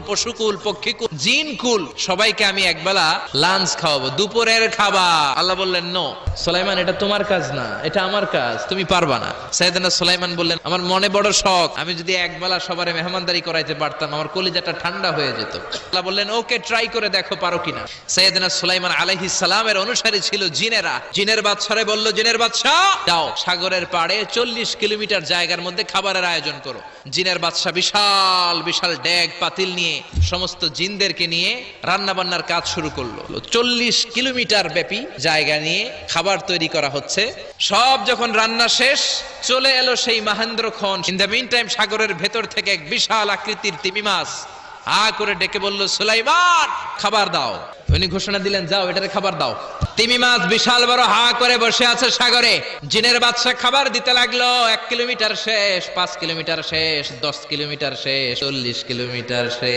পশুকুল, পক্ষীকুল, জিনকুল সবাইকে আমি একবেলা লাঞ্চ খাওয়াবো, দুপুরের খাবার। আল্লাহ বললেন নো সুলাইমান, এটা তোমার কাজ না, এটা আমার কাজ, তুমি পারবা না। সাইয়েদনা সুলাইমান বললেন আমার মনে বড় শখ, আমি যদি একবেলা সবার মেহমানদারি করাইতে পারতাম আমার কলিজাটা ঠান্ডা হয়ে যেত। আল্লাহ বললেন ওকে, ট্রাই করে দেখো পারো কিনা। সাইয়েদনা সুলাইমান আলাইহিস সালামের অনুসারী ছিল জিনেরা। জিনের বাদশারে বলল, জিনের বাদশা যাও সাগরের পাড়ে 40 কিলোমিটার জায়গার মধ্যে খাবারের আয়োজন করো। জিনের বাদশা বিশাল বিশাল ডেগ পাতিল নিয়ে সমস্ত জিনদেরকে নিয়ে রান্না বান্নার কাজ শুরু করলো। 40 কিলোমিটার ব্যাপী জায়গা নিয়ে খাবার তৈরি করা হচ্ছে। সব যখন রান্না শেষ, চলে এলো সেই মহেন্দ্রক্ষণ। ইন দ্য মিন টাইম সাগরের ভেতর থেকে এক বিশাল আকৃতির তিমি মাছ হা করে ডেকে বলল, সুলাইমান খাবার দাও। উনি ঘোষণা দিলেন, যাও এটারে খাবার দাও। তিমি মাছ বিশাল বড় হা করে বসে আছে সাগরে। জিনের বাদশা খাবার দিতে লাগলো। 1 কিলোমিটার শেষ, 5 কিলোমিটার শেষ, 10 কিলোমিটার শেষ, 40 কিলোমিটার শেষ।